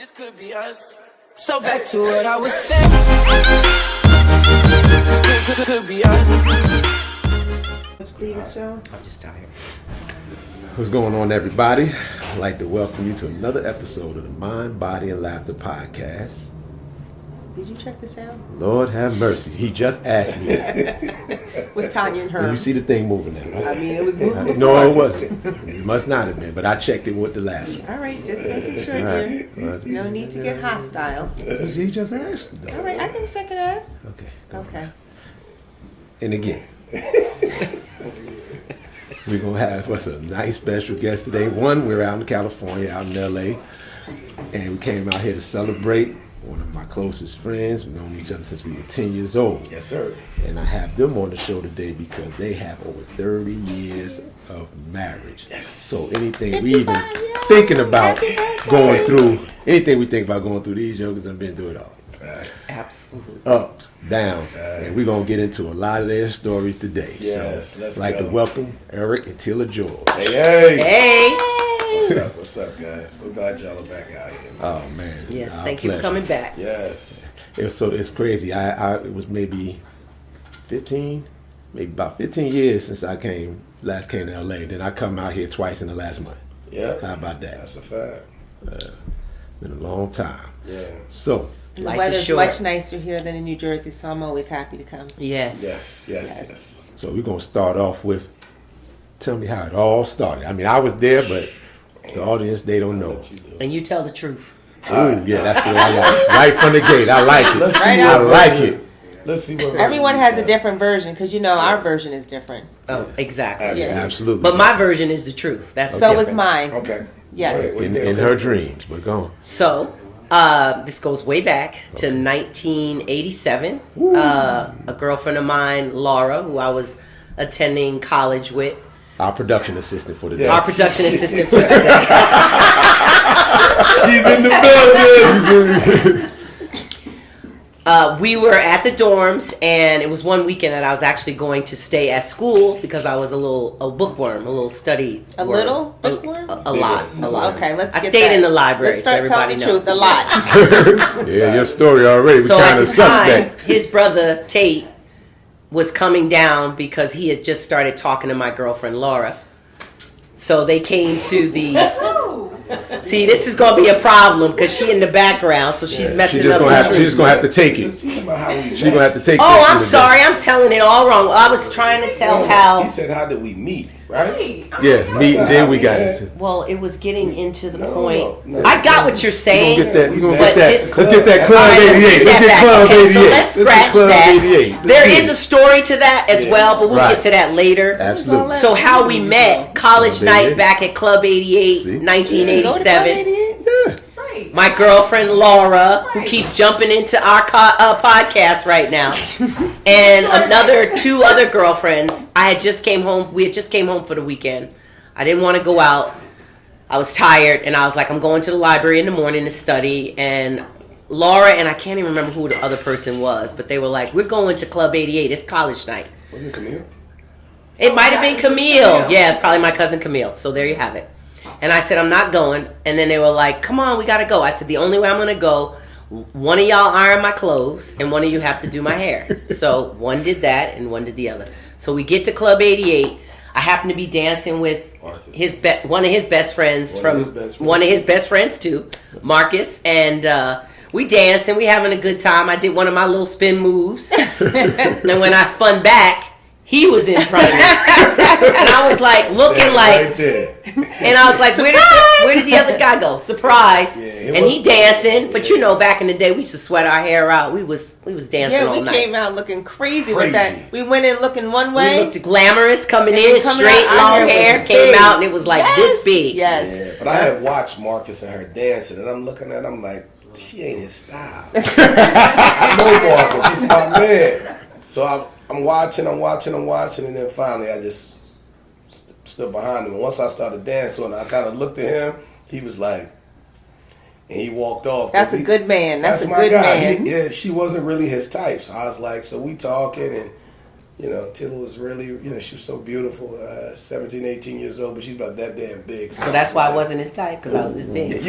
This could be us. So back to what I was saying. Could be us. I'm just out here. What's going on, everybody? I'd like to welcome you to another episode of the Mind, Body, and Laughter podcast. Did you check this out? Lord have mercy. He just asked me. With Tanya and her. Did you see the thing moving there? Right? I mean, it was moving. No, it wasn't. It must not have been, but I checked it with the last one. All right, just making sure Right. here. No need to get hostile. He just asked. Though. All right, I can second ask. Okay. And again, we're going to have us a nice special guest today. One, we're out in California, out in L.A., and we came out here to celebrate one of my closest friends. We've known each other since we were 10 years old. Yes, sir. And I have them on the show today because they have over 30 years of marriage. Yes. So anything we even thinking about going through, anything we think about going through, these jokers have been through it all. Facts. Absolutely. Ups, downs. Facts. And we're going to get into a lot of their stories today. Yes, so let's I'd like go. to welcome Eric and Tela George. Hey. Hey. What's up, guys? We're glad y'all are back out here. Oh, man. Yes, Our thank you for pleasure. coming back. Yes. It's crazy. It was maybe about 15 years since I last came to LA. Then I come out here twice in the last month. Yep. How about that? That's a fact. Been a long time. Yeah. So, The Life is weather's short. much nicer here than in New Jersey, so I'm always happy to come. Yes. Yes. so we're gonna start off with tell me how it all started. I mean, I was there, but the audience they don't know. Let you do it. And you tell the truth. Oh yeah, that's what I like. Right from the gate, I like it. Let's see Right I out. like it. Let's see what Everyone has a different version because our version is different. Oh, exactly. Absolutely. Absolutely. But my version is the truth. That's the So is difference. mine. Okay. Yes. Wait, wait, in wait, her wait. dreams, but go on. So, this goes way back to 1987. A girlfriend of mine, Laura, who I was attending college with, Our production assistant for the day. Yes. our production assistant for today. She's in the building. We were at the dorms, and it was one weekend that I was actually going to stay at school because I was a bookworm, a little study. A worm. little bookworm? A lot. Okay, let's I get stayed that. in the library, Let's start so everybody telling the knows. truth. A lot. Yeah, your story already was So at kind the of suspect. time, his brother Tate was coming down because he had just started talking to my girlfriend Laura. So they came to the. See, this is gonna be a problem because she in the background, so she's messing She's just up. gonna have, the she's just gonna have to take This it. is talking about how we She's met. gonna have to take. Oh, this I'm to the sorry, I'm telling it all wrong. I was trying to tell how. He said, "How did we meet?" Right? day. Yeah, meet and then we got into. Well, it was getting into the No, point. no. I got what you're saying. We're gonna get that. We're gonna But get that. this- Let's get that All Club right, let's 88. get Let's that get back. Club Okay, 88. so let's scratch Club that. 88. There is a story to that as Yeah. well, but we'll Right. get to that later. Absolutely. So how we met, college Club night 88. back at Club 88, See? 1987. Yeah. My girlfriend Laura, who keeps jumping into our podcast right now, and two other girlfriends. I had just came home. We had just came home for the weekend. I didn't want to go out. I was tired, and I was like, I'm going to the library in the morning to study. And Laura and I can't even remember who the other person was, but they were like, we're going to Club 88. It's college night. Wasn't it Camille? It might have been Camille. Yeah, it's probably my cousin Camille. So there you have it. And I said, I'm not going. And then they were like, come on, we got to go. I said, the only way I'm going to go, one of y'all iron my clothes and one of you have to do my hair. So one did that and one did the other. So we get to Club 88. I happen to be dancing with one of his best friends one of his best friends too, Marcus. And we danced and we having a good time. I did one of my little spin moves. And when I spun back, he was in front of me. And I was like looking like, Right there. and I was like, where did the other guy go? Surprise. Yeah, and he dancing. But you know, back in the day, we used to sweat our hair out. We was dancing Yeah, all we night. came out looking crazy with that. We went in looking one way. We looked glamorous coming And in, then coming straight, out, our long hair hair, was came big. out, and it was like this big. Yes. Yeah, but I had watched Marcus and her dancing, and I'm looking at her, I'm like, she ain't his style. I know Marcus, he's my man. So I'm watching, and then finally I just stood behind him. And once I started dancing, I kind of looked at him. He was like, and he walked off. That's a good man. That's a my good guy. man. Yeah, she wasn't really his type. So I was like, so we talking, and Tela was really, she was so beautiful. 17, 18 years old, but she's about that damn big. So that's why I wasn't his type, because I was this big. Yeah,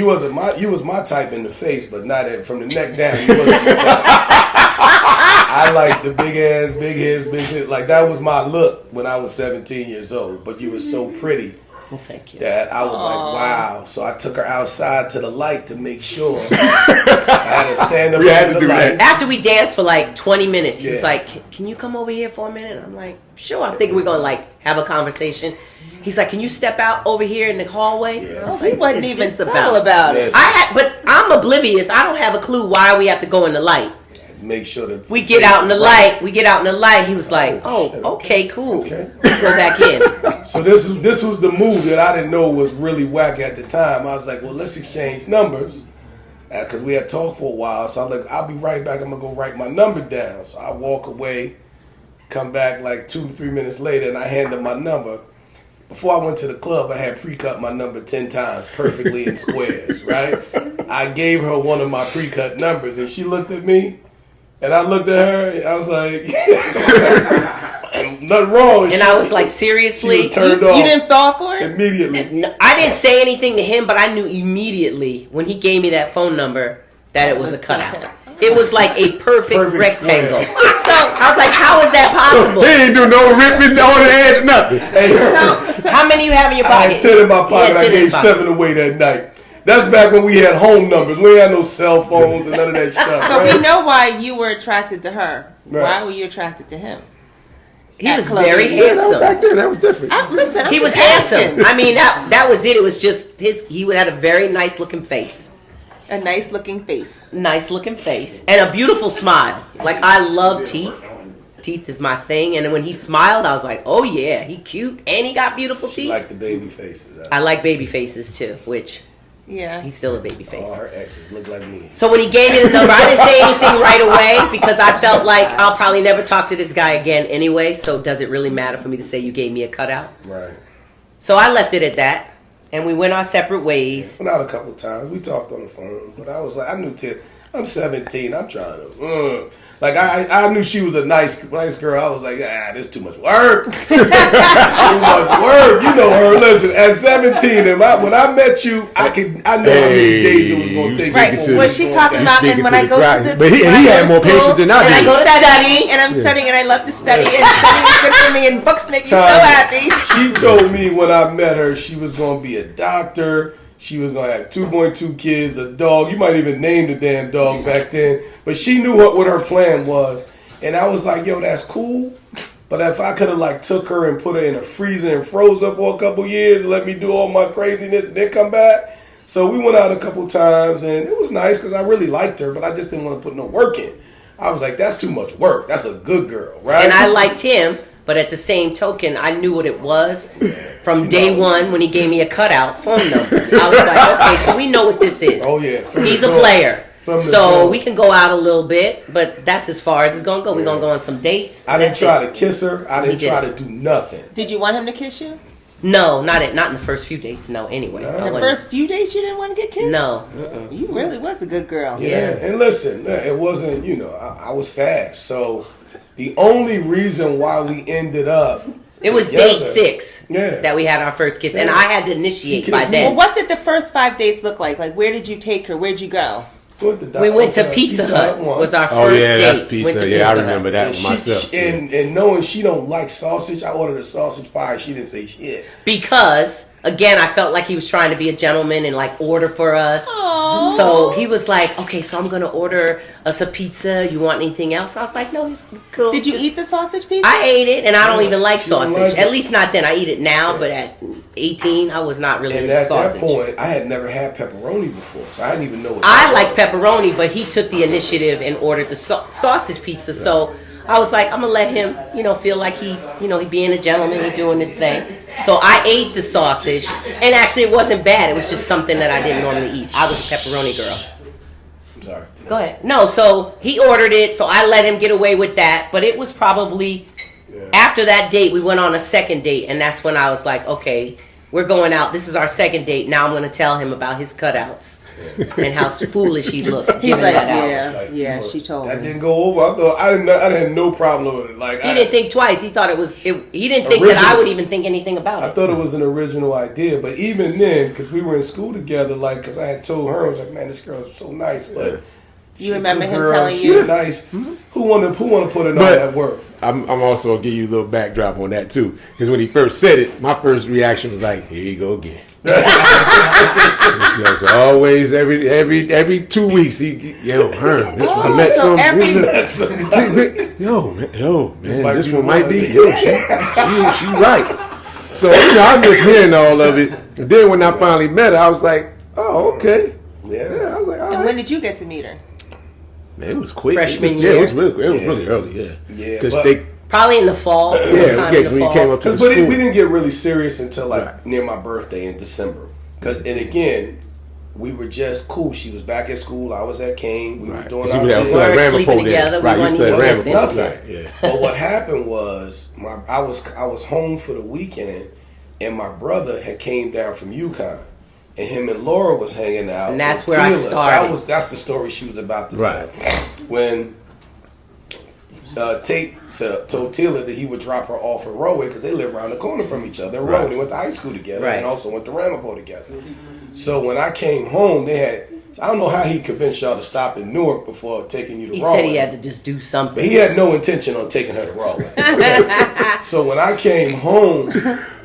you was my type in the face, but not from the neck down. You wasn't my type. I like the big ass, big hips, big hips. Like that was my look when I was 17 years old. But you were so pretty. Well, thank you. That I was like, wow. So I took her outside to the light to make sure. I had to stand up under the light. After we danced for like 20 minutes, he was like, can you come over here for a minute? I'm like, sure. I'm thinking we're going to like have a conversation. He's like, can you step out over here in the hallway? Yeah. Oh, he wasn't even subtle about it. But I'm oblivious. I don't have a clue why we have to go in the light. Make sure that we get out in the light. We get out in the light. He was like, okay, cool. Okay. Go back in. So this was the move that I didn't know was really whack at the time. I was like, well, let's exchange numbers. Because we had talked for a while. So I'm like, I'll be right back. I'm going to go write my number down. So I walk away, come back like 2-3 minutes later, and I hand her my number. Before I went to the club, I had pre-cut my number 10 times perfectly in squares, right? I gave her one of my pre-cut numbers, and she looked at me. And I looked at her, and I was like, nothing wrong. And I was like, seriously? She was turned off. You didn't fall for it? Immediately. No, I didn't say anything to him, but I knew immediately when he gave me that phone number that it was a cutout. It was like a perfect rectangle. So I was like, how is that possible? He ain't do no ripping on the edge, nothing. Hey, so how many you have in your pocket? I had 10 in my pocket. I gave 7 away that night. That's back when we had home numbers. We had no cell phones and none of that stuff. So right? we know why you were attracted to her. Right. Why were you attracted to him? He was very handsome. Back then, that was different. He was handsome. I mean, that was it. It was just he had a very nice looking face. A nice looking face. Nice looking face. And a beautiful smile. Like, I love teeth. Teeth is my thing. And when he smiled, I was like, oh yeah, he cute and he got beautiful teeth. She like the baby faces. I like baby faces too, which... Yeah. He's still a baby face. All her exes look like me. So when he gave me the number, I didn't say anything right away because I felt like I'll probably never talk to this guy again anyway. So does it really matter for me to say you gave me a cutout? Right. So I left it at that. And we went our separate ways. Went out a couple of times. We talked on the phone. But I was like, I knew I'm 17. I'm trying to... Like, I knew she was a nice girl. I was like, this is too much work. Too much work. You know her. Listen, at 17, and when I met you, I know how many days it was going to take. Right. Was she talking about, and when I go to the... But he had more patience than I did. And I go to study, and I'm studying, and I love to study, and studying is good for me, and books make you so happy. She told me when I met her, she was going to be a doctor. She was going to have 2.2 kids, a dog. You might even name the damn dog back then. But she knew what her plan was. And I was like, yo, that's cool. But if I could have like took her and put her in a freezer and froze her for a couple years and let me do all my craziness and then come back. So we went out a couple times and it was nice because I really liked her, but I just didn't want to put no work in. I was like, that's too much work. That's a good girl, right? And I liked him. But at the same token, I knew what it was from day one when he gave me a cutout phone number. I was like, okay, so we know what this is. Oh, yeah. He's a player. So we can go out a little bit, but that's as far as it's going to go. We're going to go on some dates. I didn't try to kiss her. I didn't try to do nothing. Did you want him to kiss you? No, not in the first few dates. No, anyway. No. In the first few dates, you didn't want to get kissed? No. You really was a good girl. Yeah, and listen, it wasn't, I was fast. So the only reason why we ended up it was together, date 6 that we had our first kiss, and I had to initiate by then. Well, what did the first 5 dates look like? Like, where did you take her? Where'd you go? We went to Pizza Hut. Was our first date. That's Pizza. Yeah, I remember that myself. And knowing she don't like sausage, I ordered a sausage pie. She didn't say shit because again, I felt like he was trying to be a gentleman and like order for us. Aww. So he was like, "Okay, so I'm gonna order us a pizza. You want anything else?" I was like, "No, he's cool." Did you eat the sausage pizza? I ate it, and I don't even like She don't sausage. like it. At least not then. I eat it now, but at 18, I was not really And into at sausage. that point, I had never had pepperoni before, so I didn't even know what I that like was. pepperoni, but he took the initiative and ordered the sausage pizza. So I was like, I'm gonna let him, feel like he being a gentleman, he doing this thing. So I ate the sausage, and actually it wasn't bad. It was just something that I didn't normally eat. I was a pepperoni girl. I'm sorry. Go ahead. No, so he ordered it, so I let him get away with that. But it was probably after that date, we went on a second date, and that's when I was like, okay, we're going out. This is our second date. Now I'm going to tell him about his cutouts. and how foolish he looked. He's giving like, that out. yeah, Look, she told that me. didn't go over. I thought I had no problem with it. Like He didn't think twice. He thought it was. He didn't think that Original. I would even think anything about I it. thought it was an original idea, but even then, because we were in school together, like, because I had told her, I was like, man, this girl is so nice, but You remember a him girl, telling she you? nice. Who want to put in all But- that work? I'm also gonna give you a little backdrop on that too, because when he first said it, my first reaction was like, "Here you go again." Always, every 2 weeks, Herm, this I met so some. This Man, might this be one the might one. be. She right. So I'm just hearing all of it. And then when I finally met her, I was like, "Oh, okay." Yeah. I was like, "All And right." when did you get to meet her? Man, it was quick. Freshman Yeah, year. it was really early. Yeah, Yeah, because but- they. Probably in the fall. Yeah, sometime in the when you fall. came up to the But school. we didn't get really serious until like Right. near my birthday in December. And again, we were just cool. She was back at school. I was at Kane. We were Right. doing 'Cause our we had thing. We weren't Ramapo sleeping there. together. We Right, you weren't still even at listening. Ramapo. Nothing. Yeah. But what happened was I was home for the weekend, and my brother had came down from UConn, and him and Laura was hanging out. And that's with where I Tela. started. That's the story she was about to Right. tell. When Tate told Tela that he would drop her off at Rowan because they live around the corner from each other. Right. Rowan, they went to high school together Right. and also went to Ramapo together. So when I came home, I don't know how he convinced y'all to stop in Newark before taking you to He Rowan. said he had to just do something. But he had no intention on taking her to Rowan. So when I came home,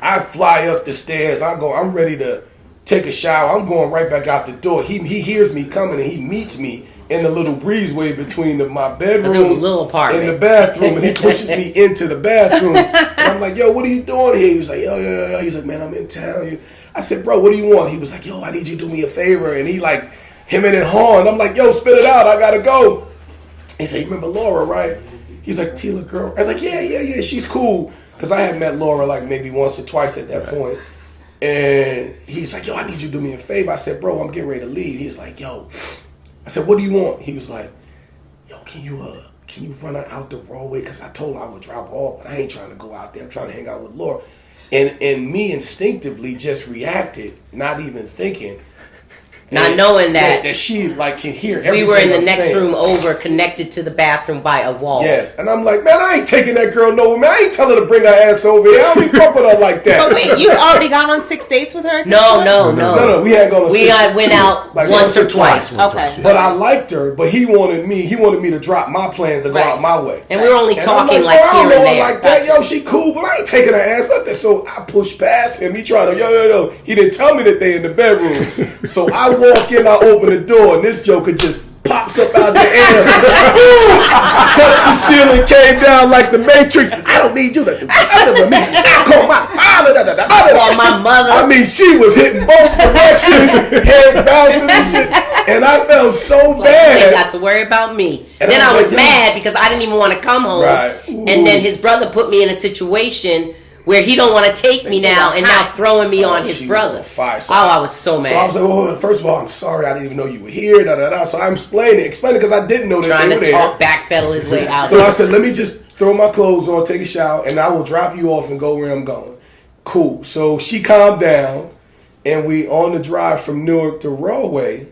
I fly up the stairs. I'm ready to take a shower. I'm going right back out the door. He hears me coming and he meets me in the little breezeway between my bedroom 'Cause it was a little apartment. and the bathroom, and he pushes me into the bathroom. And I'm like, yo, what are you doing here? He was like, yo. He's like, man, I'm in town. I said, bro, what do you want? He was like, yo, I need you to do me a favor. And he like, him and Horn. I'm like, yo, spit it out. I gotta go. He said, you remember Laura, right? He's like, Tela girl. I was like, yeah, she's cool. Because I had met Laura like maybe once or twice at that point. And he's like, yo, I need you to do me a favor. I said, bro, I'm getting ready to leave. He's like, yo. I said, what do you want? He was like, yo, can you run her out the roadway? Because I told her I would drop her off, but I ain't trying to go out there. I'm trying to hang out with Laura. And me instinctively just reacted, not even thinking. Not knowing that she like can hear we everything were in the I'm next saying. room over, connected to the bathroom by a wall. Yes, and I'm like, man, I ain't taking that girl nowhere, man. I ain't telling her to bring her ass over here. I don't even fuck with her like that. But wait, you already gone on 6 dates with her? At this No, point? no. No, we had gone on We six- went two, out like once or twice. Okay. But I liked her, but he wanted me to drop my plans and go Right. out my way. And we were only And talking I'm like bro, I here don't know and her there. like that. Yo, she cool, but I ain't taking her ass like that. So I pushed past him. He tried to, yo. He didn't tell me that they in the bedroom. So I walk in, I open the door, and this joker just pops up out the air. Touched the ceiling, came down like the Matrix. I don't need you to do other than me. I call my father. Call my mother. I mean, she was hitting both directions, head bouncing and shit. And I felt so Like, you bad. ain't got to worry about me. And Then I I was was like, mad because I didn't even want to come home. Right. And then his brother put me in a situation where he don't want to take me now, and now throwing me on his She was brother. on fire. So I was so mad. So I was like, oh, first of all, I'm sorry. I didn't even know you were here. So I'm explaining because I didn't know that Trying they were to there. talk, backpedal his way out. So I said, let me just throw my clothes on, take a shower, and I will drop you off and go where I'm going. Cool. So she calmed down, and we on the drive from Newark to Rollway,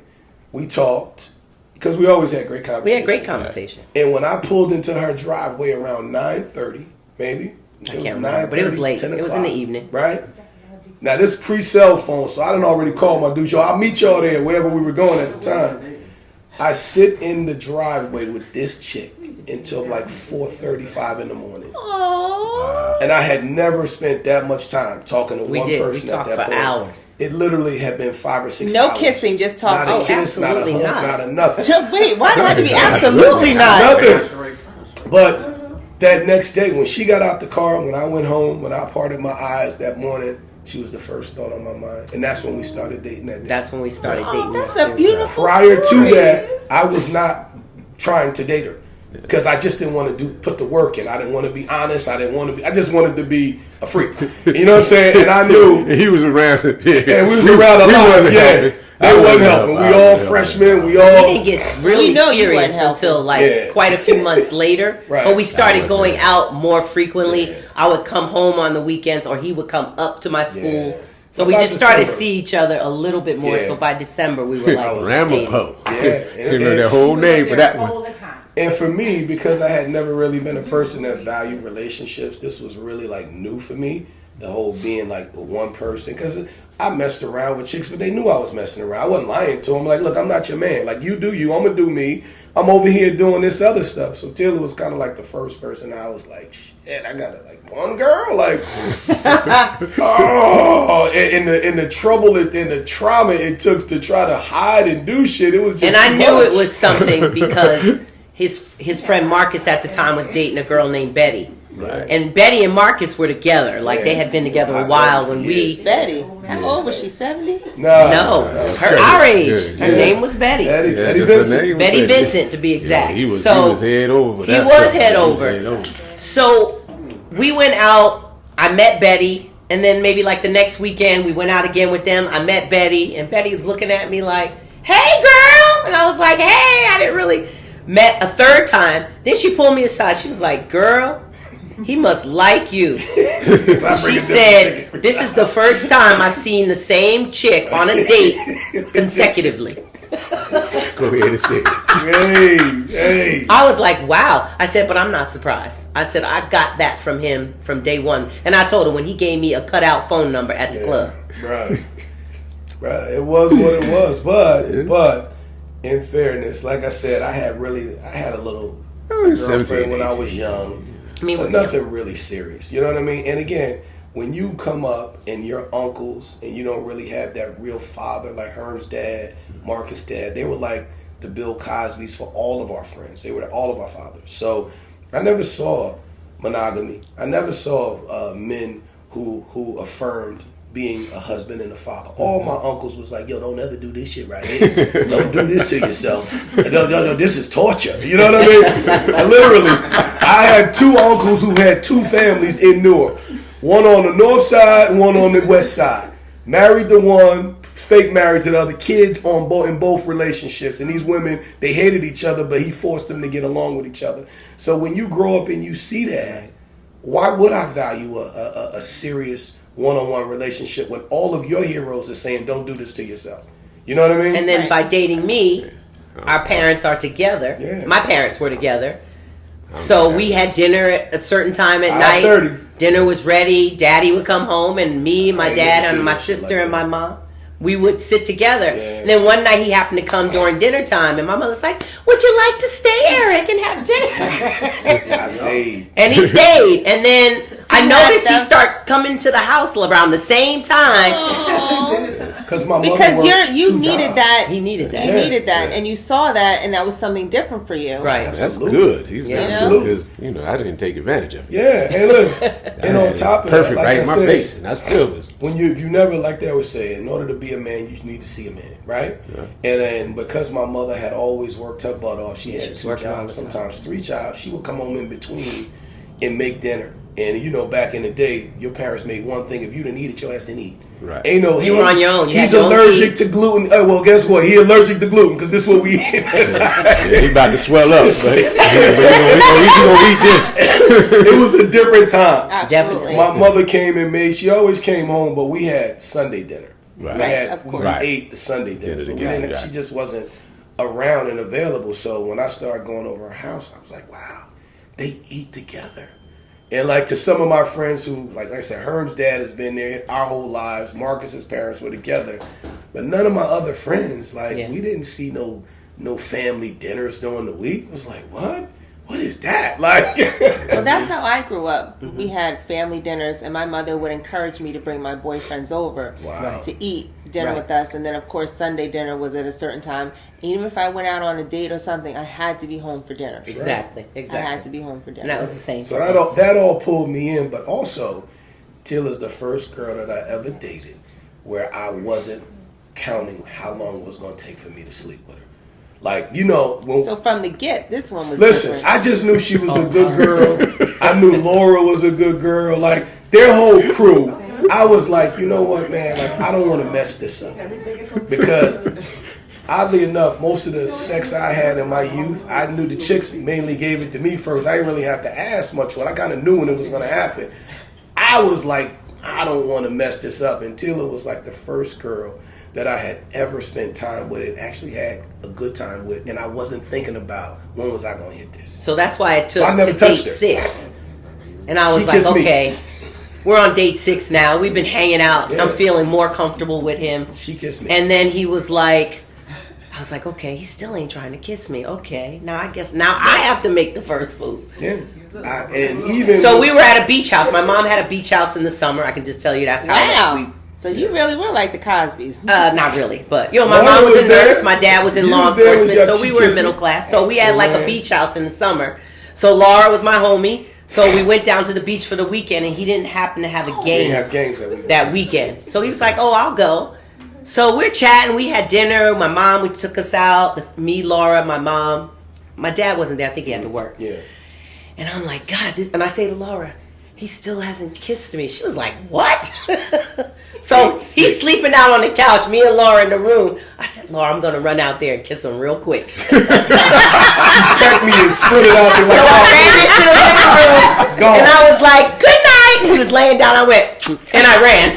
we talked because we always had great conversation. We had great conversation. And when I pulled into her driveway around 9:30, maybe. I can't remember, but it was 9:30, late. 10 It was in the o'clock, evening. Right? Now, this pre-cell phone, so I didn't already call my dude. Yo, I'll meet y'all there, wherever we were going at the time. I sit in the driveway with this chick until like 4:35 in the morning. Aww. And I had never spent that much time talking to We one did. We person at talked that for point. hours. It literally had been 5 or 6 No hours. kissing, just talk. Not a Oh, kiss, not a absolutely hug, not. not a nothing. Wait, why did it have to be absolutely not? Nothing. But that next day, when she got out the car, when I went home, when I parted my eyes that morning, she was the first thought on my mind. And that's when we started dating that day. That's when we started dating. Oh, that's that a beautiful Prior story. to that, I was not trying to date her. Because I just didn't want to put the work in. I didn't want to be honest. I just wanted to be a freak. You know what I'm saying? And I knew. He was around. Yeah, And we was around a He lot. wasn't Yeah. helping. They I wasn't wasn't helping. helping. We I all wasn't freshmen. helping. We We all. didn't get really We know you serious wasn't helping. until like Yeah. quite a few months later. Right. But we started I wasn't going helping. out more frequently. Yeah. I would come home on the weekends, or he would come up to my school. Yeah. So we About just started to December. see each other a little bit more. Yeah. So by December, we were like dating. Ramapo. Yeah. You know their whole name for that one. And for me, because I had never really been a person that valued relationships, this was really like new for me. The whole being like with one person, because I messed around with chicks, but they knew I was messing around. I wasn't lying to them. Like, look, I'm not your man. Like, you do you. I'm gonna do me. I'm over here doing this other stuff. So Taylor was kind of like the first person I was like, shit, I got like one girl, like, oh, and the trouble and the trauma it took to try to hide and do shit. It was just And I too knew much. it was something because his friend Marcus at the time was dating a girl named Betty. Right. And Betty and Marcus were together. Like, they had been together a while when we... Betty, how old was she? 70? No, our age. Yeah. Her name was Betty. Betty That's her Vincent. name. Betty Vincent, to be exact. Yeah, he was So head over. he was head over. So we went out. I met Betty, and then maybe like the next weekend we went out again with them. I met Betty, and Betty was looking at me like, "Hey, girl," and I was like, "Hey." I didn't really met a third time. Then she pulled me aside. She was like, "Girl, he must like you." She said, "This is the first time I've seen the same chick on a date consecutively." Go ahead and say it. Hey. I was like, wow. I said, but I'm not surprised. I said, I got that from him from day one. And I told her when he gave me a cutout phone number at the club. Right. It was what it was. But in fairness, like I said, I had a little girlfriend when I was young. I mean, But nothing really serious. You know what I mean? And again, when you come up and your uncles and you don't really have that real father, like Herm's dad, Marcus' dad, they were like the Bill Cosbys for all of our friends. They were all of our fathers. So I never saw monogamy. I never saw men who affirmed being a husband and a father. All my uncles was like, yo, don't ever do this shit right here. Don't do this to yourself. No, this is torture. You know what I mean? And literally, I had two uncles who had two families in Newark. One on the north side and one on the west side. Married the one, fake married to the other. Kids in both relationships. And these women, they hated each other, but he forced them to get along with each other. So when you grow up and you see that, why would I value a serious one-on-one relationship when all of your heroes are saying, don't do this to yourself? You know what I mean? And then by dating me, our parents are together. Yeah. My parents were together. So we had dinner at a certain time at night. 5:30. Dinner was ready. Daddy would come home, and me, my I dad, ain't and my never seen no shit sister, like and my that. mom, we would sit together. Yeah. And then one night he happened to come during dinner time, and my mother's like, "Would you like to stay, Eric, and have dinner?" I stayed. And he stayed. And then I noticed he stuff. started coming to the house around the same time. Because my mother Because worked you two needed jobs. that. He needed that. You Yeah. needed that, and you saw that, and that was something different for you. Right. That's Absolutely. good. He was Yeah. absolutely because I didn't take advantage of it. Yeah, and look, and on top of Perfect, that, like right I in my said, face, and I still was. when if you never, like they always say, in order to be a man, you need to see a man, right? Yeah. And then because my mother had always worked her butt off, she had was two working all jobs, the time. sometimes three jobs. She would come home in between and make dinner. And you know, back in the day, your parents made one thing. If you didn't eat it, your ass didn't eat. Right. Ain't no. You were on your own. You He's had your own allergic feed. to gluten. Oh, well, guess what? He allergic to gluten because this is what we eat. Yeah, he about to swell up, but we gonna eat this. It was a different time. Absolutely. My mother came and made. She always came home, but we had Sunday dinner. Right. We had of course. we ate the Sunday dinner. Did it But we again, didn't, right. She just wasn't around and available. So when I started going over her house, I was like, wow, they eat together. And like to some of my friends who, like I said, Herm's dad has been there our whole lives. Marcus's parents were together, but none of my other friends, we didn't see no family dinners during the week. It was like, what? What is that? Like, Well, that's how I grew up. We had family dinners, and my mother would encourage me to bring my boyfriends over Wow. to eat dinner Right. with us. And then, of course, Sunday dinner was at a certain time. And even if I went out on a date or something, I had to be home for dinner. Exactly. I Exactly. had to be home for dinner. And that was the same. so for that us. that all pulled me in. But also, Tilla's the first girl that I ever dated where I wasn't counting how long it was going to take for me to sleep with her. Like, you know, when So from the get, this one was listen, different. I just knew she was a good girl. I knew Laura was a good girl. Like, their whole crew. I was like, you know what, man? Like, I don't want to mess this up. Because, oddly enough, most of the sex I had in my youth, I knew the chicks mainly gave it to me first. I didn't really have to ask much for it. I kind of knew when it was going to happen. I was like I don't want to mess this up. And Tela was like the first girl that I had ever spent time with and actually had a good time with, and I wasn't thinking about when was I going to hit this. So that's why it took I never to date touched her. 6. And I was She like, kissed me. okay, we're on date 6 now. We've been hanging out. Yeah. I'm feeling more comfortable with him. She kissed me. And then he was like, I was like, okay, he still ain't trying to kiss me. Okay, now I guess now I have to make the first move. Yeah. And even So we were at a beach house. My mom had a beach house in the summer. I can just tell you that's how Wow. So you really were like the Cosbys. not really, but you know, my Laura mom was was a there. nurse. My dad was in You law was there when enforcement, so she we were in kissed middle me. class. So we had like a Yeah. beach house in the summer. So Laura was my homie. So we went down to the beach for the weekend, and he didn't happen to have a we game have games that weekend. So he was like, "Oh, I'll go." So we're chatting. We had dinner. My mom, we took us out. Me, Laura, my mom. My dad wasn't there. I think he had to work. Yeah. And I'm like, God, and I say to Laura, he still hasn't kissed me. She was like, what? So he's sleeping out on the couch, me and Laura in the room. I said, Laura, I'm going to run out there and kiss him real quick. She cracked me and sprinted out there So like, I ran into the living room, Gone. and I was like, good night. And he was laying down. I went, and I ran.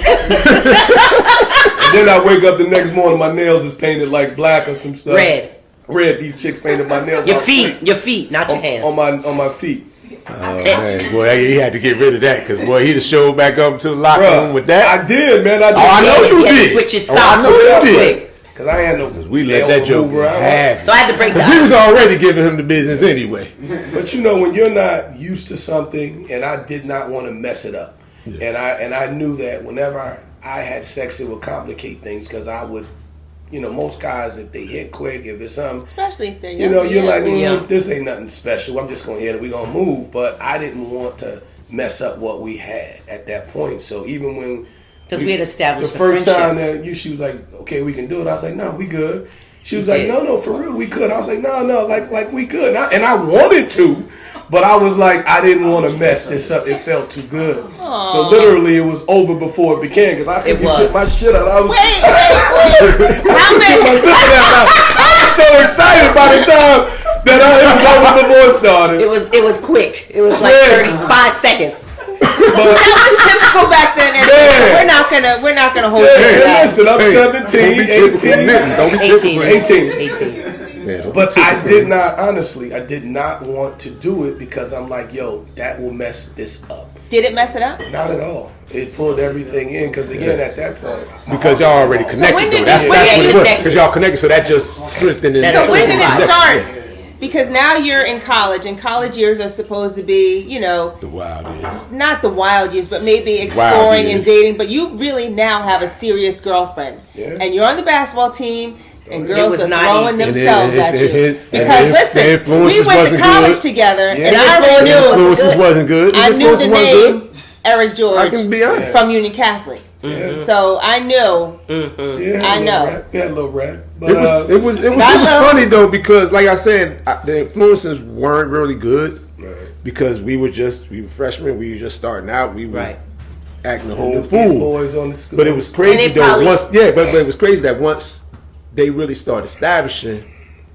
And then I wake up the next morning, my nails is painted like black or some stuff. Red. These chicks painted my nails. Your while feet, asleep. not your hands. On my feet. Oh man, boy, he had to get rid of that because boy, he'd have showed back up to the locker Bruh, room with that. I did, man. I just I know you He had to did. switch his Oh, I socks know real you did. quick. Because I had no. We let that joke move around. have. So I had to break the He was ice. already giving him the business anyway. But you know, when you're not used to something, and I did not want to mess it up, and I knew that whenever I had sex, it would complicate things because I would, most guys, if they hit quick, if it's something, Especially if they're you're like, Yeah. this ain't nothing special. I'm just gonna hit it. We gonna move. But I didn't want to mess up what we had at that point. So even when Because we had established the a first friendship. time that she was like, okay, we can do it. I was like, no, we good. She was You like, did. no, for real, we could. I was like, no, like we could. And I wanted to, but I was like, I didn't want to mess this up. It felt too good. So literally, it was over before it began because I couldn't It was. get my shit out. I was, Wait. How many? I was so excited by the time that it was over before it started. It was quick. It was like Yeah. 35 seconds. That was typical back then. And Yeah. we're not gonna hold Yeah, you to and that. listen, I'm Hey, 17, don't be typical 18. nigga. Don't be 18. typical. 18. Yeah, don't But be I typical. did not, honestly, I did not want to do it because I'm like, yo, that will mess this up. Did it mess it up? Not at all. It pulled everything in because, again, at that point. Because y'all already connected when though. did That's you- what when it did was. you- Because y'all connected, so that just strengthened it. So So when did it Yeah. start? Because now you're in college, and college years are supposed to be, The wild year. not the wild years, but maybe exploring years. and dating. But you really now have a serious girlfriend, Yeah. and you're on the basketball team, and girls was are not throwing easy. themselves And at it- you. it- Because and listen, the we influences went to wasn't college good. together, Yeah. and The I already influences knew Influences wasn't good. I knew the Influences wasn't good. name Eric I George can be honest. from Union Catholic, Yeah. so I knew. Yeah, I know. We had a little rap. But, It was funny though because, like I said, the influences weren't really good because we were freshmen. We were just starting out. We was Right. acting a the whole big fool. boys on the school. But it was crazy And it though. probably- But it was crazy that once they really started establishing,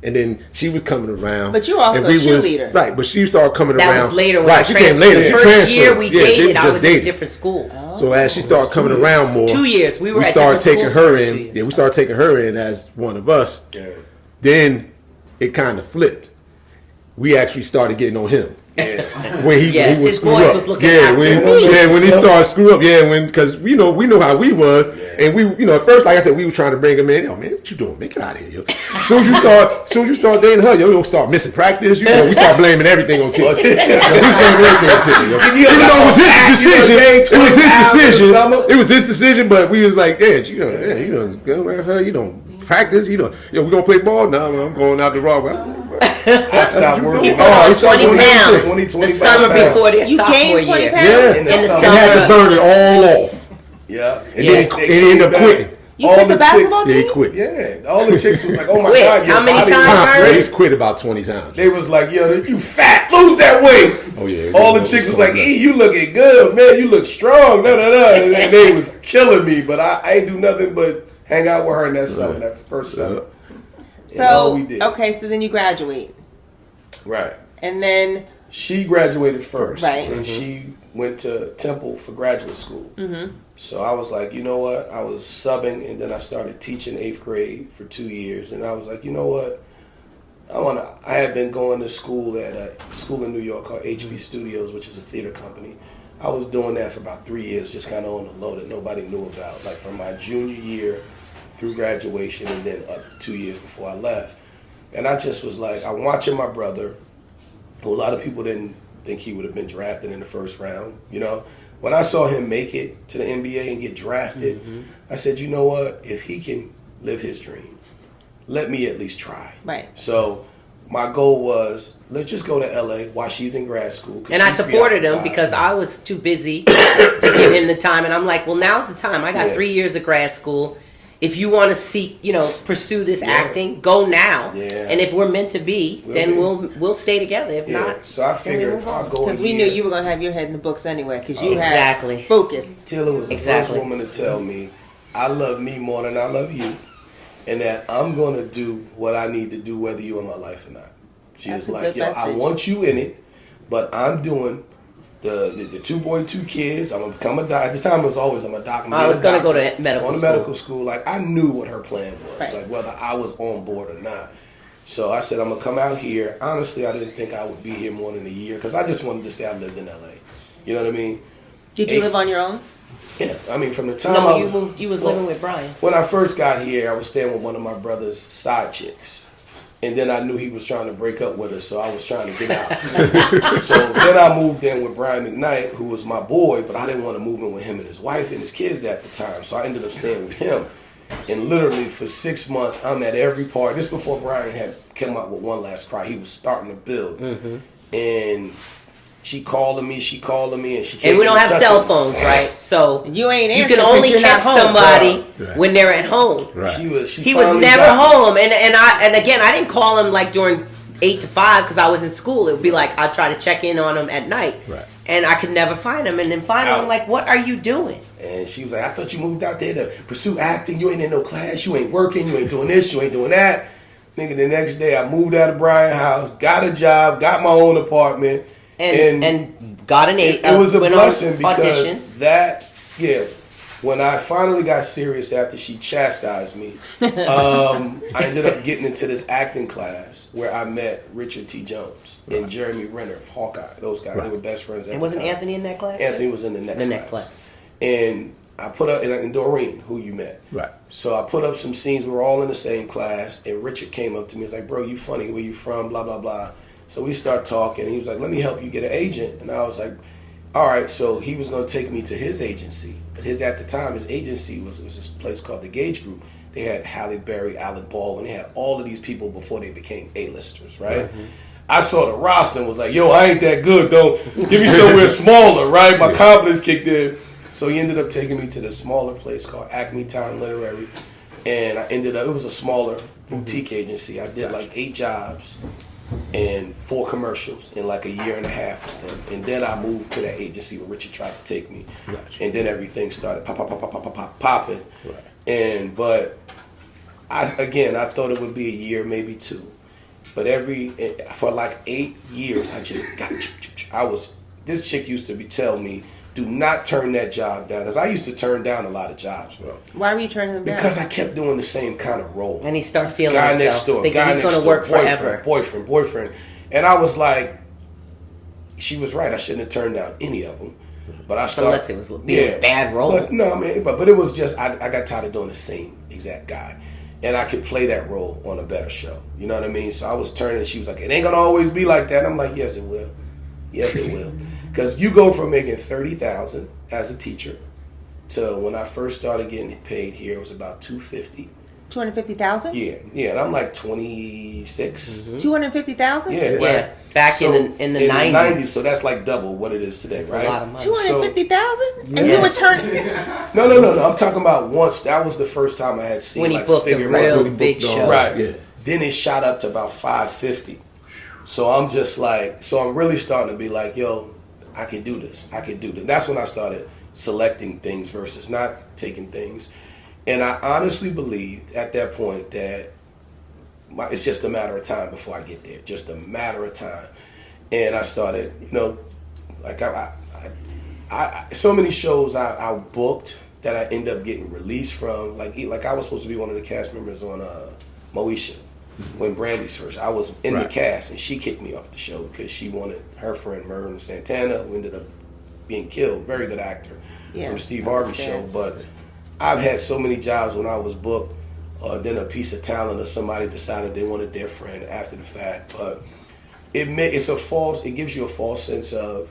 and then she was coming around. But you were also and a cheerleader. right? But she started coming That around. was later when right, I she transferred. came later. The She first year transferred. we Yeah, they dated, I just was in a dated. different school. So as she started coming around more, 2 years. We were we at started different taking schools her for 2 in. years. Yeah, we started taking her in as one of us. Yeah. Then it kind of flipped. We actually started getting on him. Yeah. When he, Yes, he was his screw boys up. was looking yeah, after when, me. yeah, when he started screw up, because we know how we was, and we, at first, like I said, we were trying to bring him in. Yo, man, what you doing? Man, get out of here, yo. As soon as you start dating her, you'll start missing practice. We start blaming everything on Tiffany. We was blaming everything on Tiffany, yo. Even though it was his decision, it was his decision, but we was like, you don't go around her, you don't practice, we gonna play ball now. I'm going out the wrong way. I stopped working. Put on he started 20 doing pounds 20, the 25 summer pounds. before their You sophomore gained 20 year. pounds? Yeah, In the In the summer. and had to summer. burn it all off. Yeah. And then he ended up quitting. You quit the basketball Yeah, he team? quit. Yeah. All the chicks was like, oh my Quit. God. your How many body times, was Aaron? great. He's quit about 20 times. They was like, yo, you fat, lose that weight. Oh yeah. All the chicks was like, E, you looking good, man. You look strong. And they was killing me, but I ain't do nothing but hang out with her in that summer, that first summer. And all So we did. okay, so then you graduate, Right. and then She graduated first, Right. and she went to Temple for graduate school. So I was like, you know what? I was subbing, and then I started teaching 8th grade for 2 years, and I was like, you know what? I had been going to school at a school in New York called HB Studios, which is a theater company. I was doing that for about 3 years, just kind of on the low that nobody knew about, like from my junior year through graduation, and then up to 2 years before I left. And I just was like, I'm watching my brother, who a lot of people didn't think he would have been drafted in the first round. You know, when I saw him make it to the NBA and get drafted, I said, you know what? If he can live his dream, let me at least try. Right. So my goal was, let's just go to LA while she's in grad school. And I supported him because I was too busy to give him the time. And I'm like, well, now's the time. I got 3 years of grad school. If you want to seek, pursue this acting, go now. Yeah. And if we're meant to be, then we'll stay together. If not, so I figured I'll go. Because we knew you were going to have your head in the books anyway. Because you had Exactly. focused. Tila was the first woman to tell me, I love me more than I love you, and that I'm going to do what I need to do whether you're in my life or not. She That's was a like, good I message. want you in it, but I'm doing the 2 boy, 2 kids. I'm going to become a doctor. At the time, it was always, I'm a doctor. I was going to go to medical on school. medical school. Like, I knew what her plan was, Right. like whether I was on board or not. So I said, I'm going to come out here. Honestly, I didn't think I would be here more than a year because I just wanted to say I lived in LA. You know what I mean? Did you live on your own? Yeah. I mean, from the time No, I you moved. You was living with Brian. When I first got here, I was staying with one of my brother's side chicks. And then I knew he was trying to break up with her, so I was trying to get out. So then I moved in with Brian McKnight, who was my boy, but I didn't want to move in with him and his wife and his kids at the time. So I ended up staying with him. And literally for 6 months, I'm at every party. This before Brian had come up with One Last Cry. He was starting to build. And she calling me, and she can't And we don't get in have touch cell with me. phones, right? So You ain't you answering can 'cause only you're not catch home. somebody Right. when they're at home. Right. She He was finally never got me. home, and again, I didn't call him like during 8 to 5 because I was in school. It would be like I'd try to check in on him at night, Right. and I could never find him. And then finally, I'm like, "What are you doing?" And she was like, I thought you moved out there to pursue acting. You ain't in no class. You ain't working. You ain't doing this. You ain't doing that. Nigga, the next day I moved out of Brian's house, got a job, got my own apartment. And got an It was a went on blessing because auditions. when I finally got serious after she chastised me, I ended up getting into this acting class where I met Richard T. Jones and Jeremy Renner of Hawkeye. Those guys, they were best friends at And the wasn't time. Anthony in that class? Anthony was in the next next class. class. And I put up, and Doreen, who you met. Right. So I put up some scenes. We were all in the same class, and Richard came up to me. He's like, bro, you funny. Where you from? Blah, blah, blah. So we start talking, and he was like, let me help you get an agent. And I was like, all right. So he was going to take me to his agency. But at the time, his agency was this place called the Gage Group. They had Halle Berry, Alec Baldwin. They had all of these people before they became A-listers, right? Mm-hmm. I saw the roster and was like, yo, I ain't that good, though. Give me somewhere smaller, right? My confidence kicked in. So he ended up taking me to this smaller place called Acme Town Literary. And I ended up, it was a smaller boutique agency. I did like 8 jobs and 4 commercials in like a year and a half with them. And then I moved to that agency where Richard tried to take me. Gotcha. And then everything started popping. Right. But I thought it would be a year, maybe 2. But for like 8 years, I just got, this chick used to tell me, do not turn that job down. Because I used to turn down a lot of jobs, bro. Why were you turning them down? Because I kept doing the same kind of role. And he started feeling guy himself, next door, thinking guy he's next going to door, work forever. boyfriend. And I was like, she was right. I shouldn't have turned down any of them. But I started, Unless it was being a bad role. But no, I mean, but it was just I got tired of doing the same exact guy, and I could play that role on a better show. You know what I mean? So I was turning. She was like, "It ain't gonna always be like that." And I'm like, "Yes, it will. Yes, it will." Because you go from making $30,000 as a teacher to when I first started getting paid here, it was about $250,000. 250,000? Yeah, and I'm like 26. 250,000? Yeah, Yeah, back in the 90s. So that's like double what it is today, That's right? a lot of money. 250,000? And you were turning. No. I'm talking about once. That was the first time I had seen When he like booked a figure real money. big show. Right. Yeah. Then it shot up to about 550. So I'm just like, I'm really starting to be like, yo, I can do this. That's when I started selecting things versus not taking things. And I honestly believed at that point that it's just a matter of time before I get there. Just a matter of time. and I started, like I so many shows I booked that I end up getting released from. Like I was supposed to be one of the cast members on Moesha when Brandy's first. I was in the cast, and she kicked me off the show because she wanted her friend Mervyn Santana, who ended up being killed. Very good actor from Steve Harvey's show. But I've had so many jobs when I was booked, then a piece of talent or somebody decided they wanted their friend after the fact. But it gives you a false sense of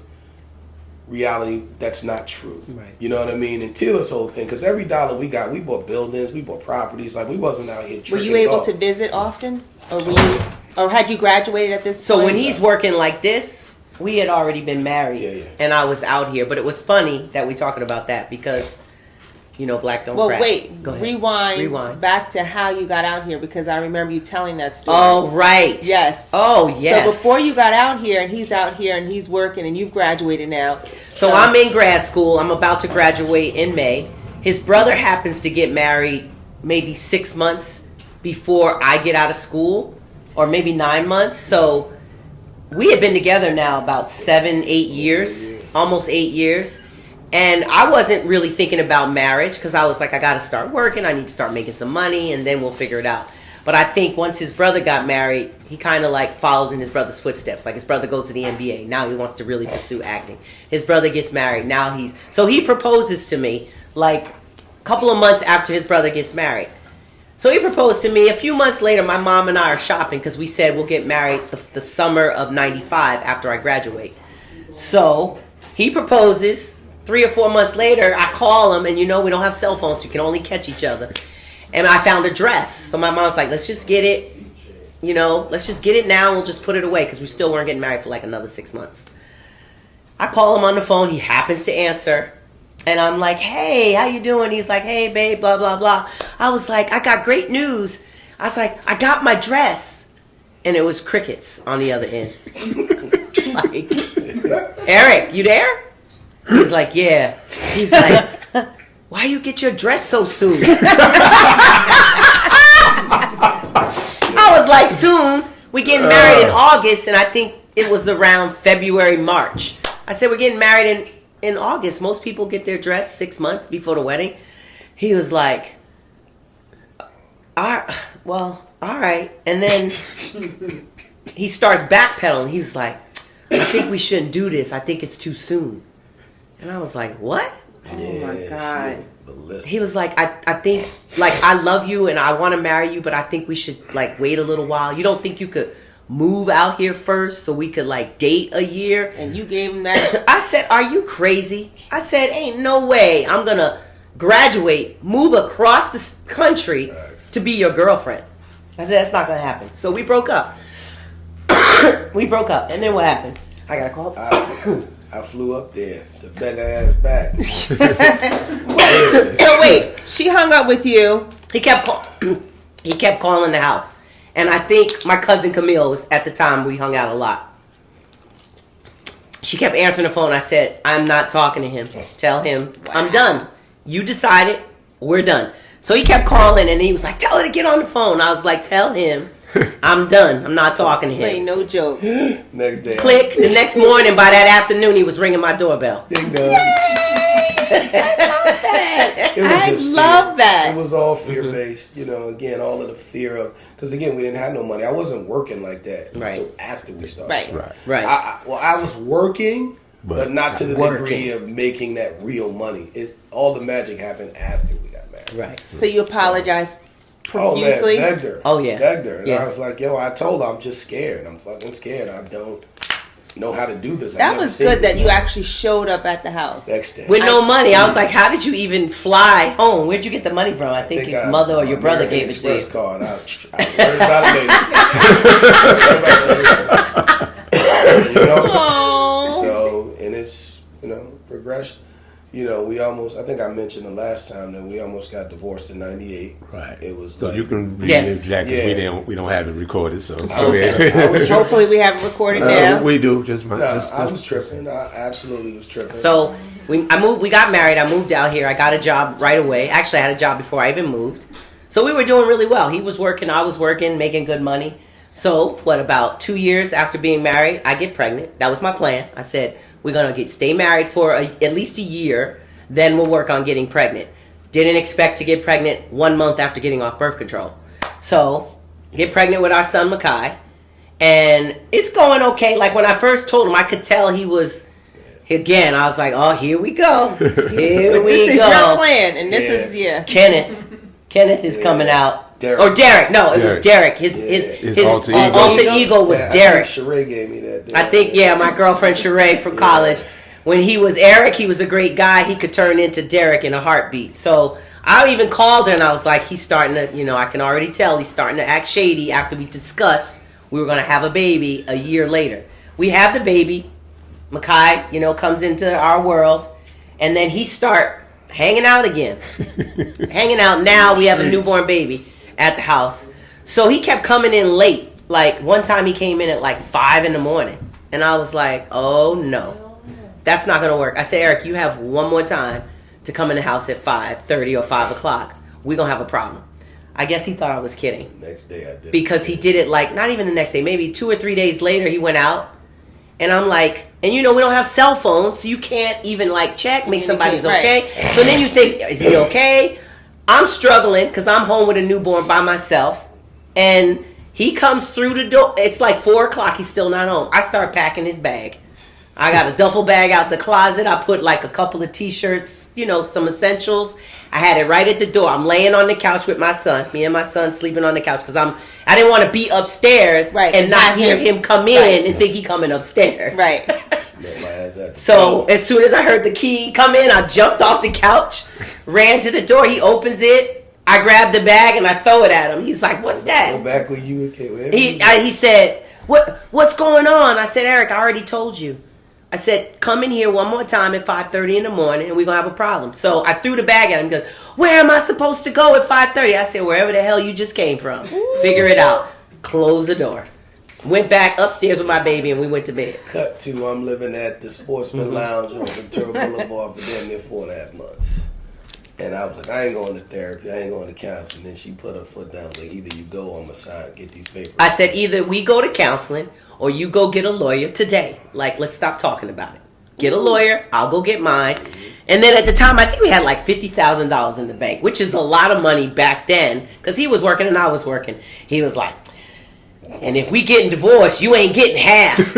reality that's not true. Right. You know what I mean? And Tila's whole thing, because every dollar we got, we bought buildings, we bought properties. Like, we wasn't out here tricking. Were you able to visit often, or had you graduated at this So point? when he's working like this, we had already been married, and I was out here. But it was funny that we talking about that because, black don't crack. Wait, Go ahead. rewind back to how you got out here, because I remember you telling that story. Oh, right. Yes. Oh, yes. So before you got out here, and he's out here, and he's working, and you've graduated now. So I'm in grad school. I'm about to graduate in May. His brother happens to get married maybe 6 months before I get out of school, or maybe 9 months. So we had been together now about 7-8 years, almost 8 years. And I wasn't really thinking about marriage because I was like, I got to start working. I need to start making some money, and then we'll figure it out. But I think once his brother got married, he kind of like followed in his brother's footsteps. Like, his brother goes to the NBA. Now he wants to really pursue acting. His brother gets married. Now so he proposes to me like a couple of months after his brother gets married. So he proposed to me. A few months later, my mom and I are shopping because we said we'll get married the summer of '95 after I graduate. So he proposes. 3 or 4 months later, I call him, and we don't have cell phones, so you can only catch each other. And I found a dress. So my mom's like, let's just get it, let's just get it now, and we'll just put it away, because we still weren't getting married for like another 6 months. I call him on the phone. He happens to answer. And I'm like, hey, how you doing? He's like, hey, babe, blah, blah, blah. I was like, I got great news. I was like, I got my dress. And it was crickets on the other end. Like, Eric, you there? He's like, yeah. He's like, why you get your dress so soon? I was like, soon? We getting married in August, and I think it was around February, March. I said, we're getting married in August. Most people get their dress 6 months before the wedding. He was like, all right. And then he starts backpedaling. He was like, I think we shouldn't do this. I think it's too soon. And I was like, what? Oh my God. He was like, I think, like, I love you and I want to marry you, but I think we should, like, wait a little while. You don't think you could move out here first so we could, like, date a year? And you gave him that? I said, are you crazy? I said, ain't no way I'm going to graduate, move across the country to be your girlfriend. I said, that's not going to happen. So we broke up. We broke up. And then what happened? I got a call. I flew up there to beg her ass back. So wait, she hung up with you. He kept calling the house. And I think my cousin Camille was, at the time, we hung out a lot. She kept answering the phone. I said, I'm not talking to him. Tell him, I'm done. You decided, we're done. So he kept calling, and he was like, tell her to get on the phone. I was like, tell him, I'm done. I'm not talking to him. Play no joke. Next day. Click. The next morning, by that afternoon, he was ringing my doorbell. Ding dong. I love that. It was all fear-based. Again, all of the fear of... Because, again, we didn't have no money. I wasn't working like that until after we started. Right. I was working, but not to the degree of making that real money. All the magic happened after we got married. Right. So you apologized profusely? Oh, man, begged her. Oh, yeah. Begged her. And Yeah. I was like, I told her I'm just scared. I'm fucking scared. I don't know how to do this. That was good that you actually showed up at the house. Next day. With no money. I was like, how did you even fly home? Where'd you get the money from? I think your mother or your brother gave it to you. Express card. I worried about it later. Aww. So, and it's, progressed. We almost, I think I mentioned the last time that we almost got divorced in '98. Right. It was So like, you can read Yes. it exactly. Yeah. We don't have it recorded, so I was Hopefully we have it recorded now. we do. Just I was tripping. I absolutely was tripping. So we got married. I moved out here. I got a job right away. Actually, I had a job before I even moved. So we were doing really well. He was working. I was working, making good money. So, about 2 years after being married, I get pregnant. That was my plan. I said, we're going to stay married for at least a year, then we'll work on getting pregnant. Didn't expect to get pregnant 1 month after getting off birth control. So, get pregnant with our son, Makai. And it's going okay. Like, when I first told him, I could tell he was, again, I was like, oh, here we go. Here we go. This is your plan, and this is, Kenneth is coming out. Derek. Or Derek. No, it was Derek. His alter ego was Derek. I think Sheree gave me that. I think, my girlfriend Sheree from college. When he was Eric, he was a great guy. He could turn into Derek in a heartbeat. So I even called her and I was like, he's starting to, I can already tell he's starting to act shady after we discussed we were going to have a baby a year later. We have the baby. Makai, comes into our world. And then he start hanging out again. Hanging out. Now we have a newborn baby at the house. So he kept coming in late. Like, one time he came in at like 5 a.m. And I was like, oh no, that's not going to work. I said, Eric, you have one more time to come in the house at 5:30 or 5 o'clock. We're going to have a problem. I guess he thought I was kidding. Next day I did. Because he did it like, not even the next day, maybe 2 or 3 days later he went out. And I'm like, and we don't have cell phones, so you can't even like check, make somebody's okay. Right. So then you think, is he okay? I'm struggling because I'm home with a newborn by myself. And he comes through the door. It's like 4 o'clock. He's still not home. I start packing his bag. I got a duffel bag out the closet. I put like a couple of T-shirts, some essentials. I had it right at the door. I'm laying on the couch with my son. Me and my son sleeping on the couch because I didn't want to be upstairs and not hear him come in and think he coming upstairs. Right. So as soon as I heard the key come in, I jumped off the couch, ran to the door. He opens it. I grab the bag and I throw it at him. He's like, "What's that?" Go back when you came. He said, "What's going on?" I said, "Eric, I already told you." I said, "Come in here one more time at 5:30 in the morning and we're going to have a problem." So I threw the bag at him. He goes, "Where am I supposed to go at 5:30? I said, "Wherever the hell you just came from. Figure it out." Close the door. Went back upstairs with my baby and we went to bed. Cut to, I'm living at the Sportsman Lounge on Ventura Boulevard for damn near 4.5 months. And I was like, I ain't going to therapy. I ain't going to counseling. Then she put her foot down. Like, either you go or I'm going to get these papers. I said, either we go to counseling or you go get a lawyer today. Like, let's stop talking about it. Get a lawyer. I'll go get mine. And then at the time, I think we had like $50,000 in the bank, which is a lot of money back then because he was working and I was working. He was like, and if we getting divorced, you ain't getting half. Half?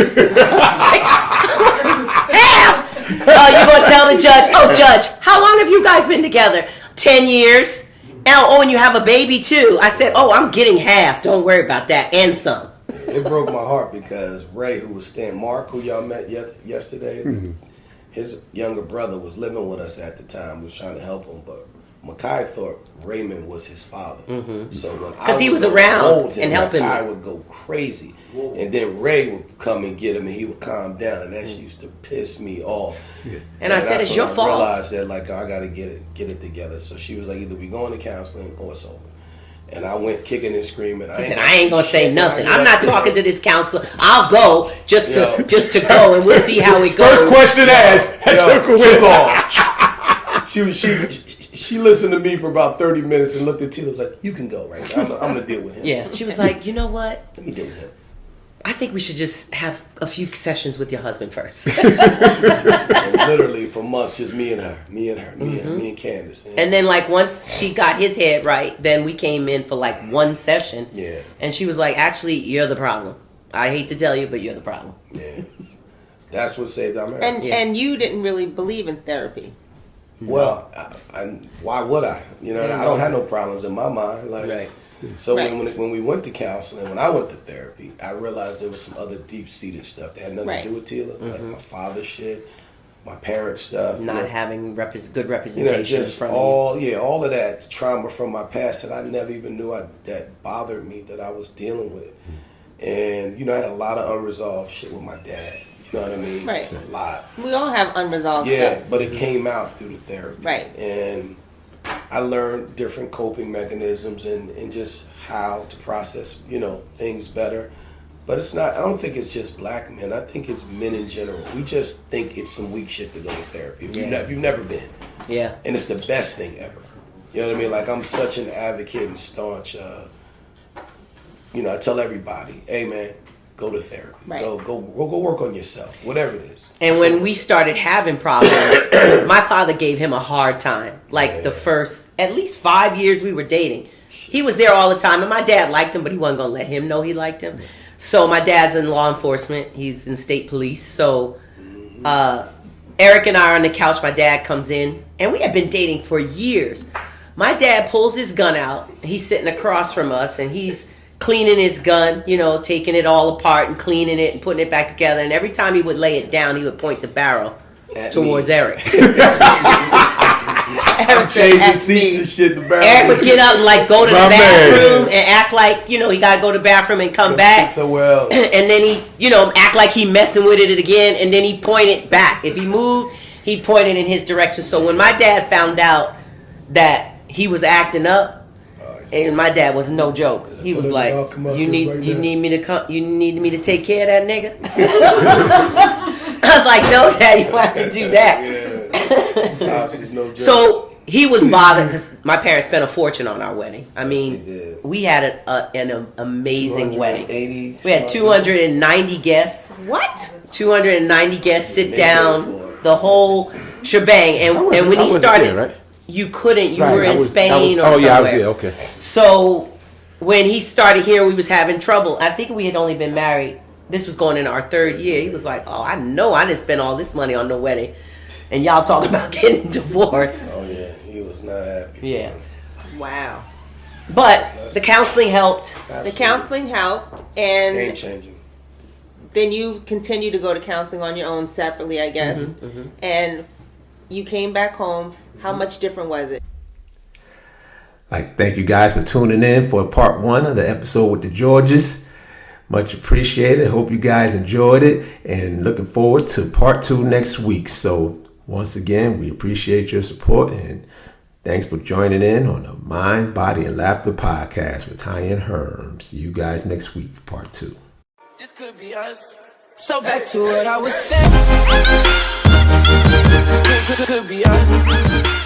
Oh, you gonna tell the judge? Oh, judge, how long have you guys been together? 10 years. And you have a baby too. I said, oh, I'm getting half. Don't worry about that, and some. It broke my heart because Ray, who was staying, Mark, who y'all met yesterday, his younger brother was living with us at the time. We was trying to help him, but Makai thought Raymond was his father. So when because he was around him, and helping, I would go crazy, and then Ray would come and get him, and he would calm down, and that used to piss me off. And I said, "It's your fault." I realized that I got to get it together. So she was like, either we going to counseling or it's over. And I went kicking and screaming. I said, I ain't gonna say nothing. I'm not talking to this counselor. I'll go just to go, and we'll see how it goes. First question asked. She listened to me for about 30 minutes and looked at Tila and was like, you can go right now. I'm going to deal with him. Yeah. She was like, you know what? Let me deal with him. I think we should just have a few sessions with your husband first. And literally for months, just me and her, me and Candace. And then once she got his head right, then we came in for one session. Yeah. And she was like, actually, you're the problem. I hate to tell you, but you're the problem. Yeah. That's what saved our marriage. And you didn't really believe in therapy. Well, why would I? I don't have no problems in my mind. Right. So when we went to counseling, when I went to therapy, I realized there was some other deep-seated stuff that had nothing to do with Tila, like my father's shit, my parents' stuff, not having good representation, just from all of that trauma from my past that I never even knew that bothered me, that I was dealing with, and I had a lot of unresolved shit with my dad. You know what I mean? Right. Just a lot. We all have unresolved stuff. Yeah, but it came out through the therapy. Right. And I learned different coping mechanisms and just how to process, things better. But it's not, I don't think it's just black men. I think it's men in general. We just think it's some weak shit to go to therapy. If you've never been. Yeah. And it's the best thing ever. You know what I mean? I'm such an advocate and staunch, I tell everybody, hey man, go to therapy. Right. Go work on yourself, whatever it is. And when we started having problems, my father gave him a hard time. Like the first, at least 5 years we were dating. He was there all the time, and my dad liked him, but he wasn't going to let him know he liked him. So my dad's in law enforcement. He's in state police. So Eric and I are on the couch. My dad comes in, and we had been dating for years. My dad pulls his gun out. He's sitting across from us, and he's cleaning his gun, taking it all apart and cleaning it and putting it back together. And every time he would lay it down, he would point the barrel towards Eric. Eric change the seats and shit. The barrel. Eric would get up and go to the bathroom and act like he got to go to the bathroom and come back. So well, and then he act like he messing with it again, and then he pointed back. If he moved, he pointed in his direction. So when my dad found out that he was acting up, and my dad was no joke. He was like, "You need me to come. You need me to take care of that nigga." I was like, "No, Dad, you don't have to do that." No joke. So he was bothered because my parents spent a fortune on our wedding. I mean, we had an amazing wedding. We had 290 guests. What? 290 guests sit down, the whole shebang. And when he started, there, right? you couldn't. You were in Spain or somewhere. Oh yeah, I was there. Okay. So when he started hearing we was having trouble, I think we had only been married. This was going into our 3rd year. He was like, "Oh, I know I didn't spend all this money on the wedding, and y'all talking about getting divorced." Oh yeah, he was not happy. Yeah. Wow. But the counseling helped. The counseling helped, and Game changing. then you continue to go to counseling on your own separately, I guess. And you came back home. How much different was it? Thank you guys for tuning in for part 1 of the episode with the Georges. Much appreciated. Hope you guys enjoyed it, and looking forward to part 2 next week. So once again, we appreciate your support, and thanks for joining in on the Mind, Body, and Laughter podcast with Tanya and Herm. See you guys next week for part 2. This could be us. So back to what I was saying. Could be us.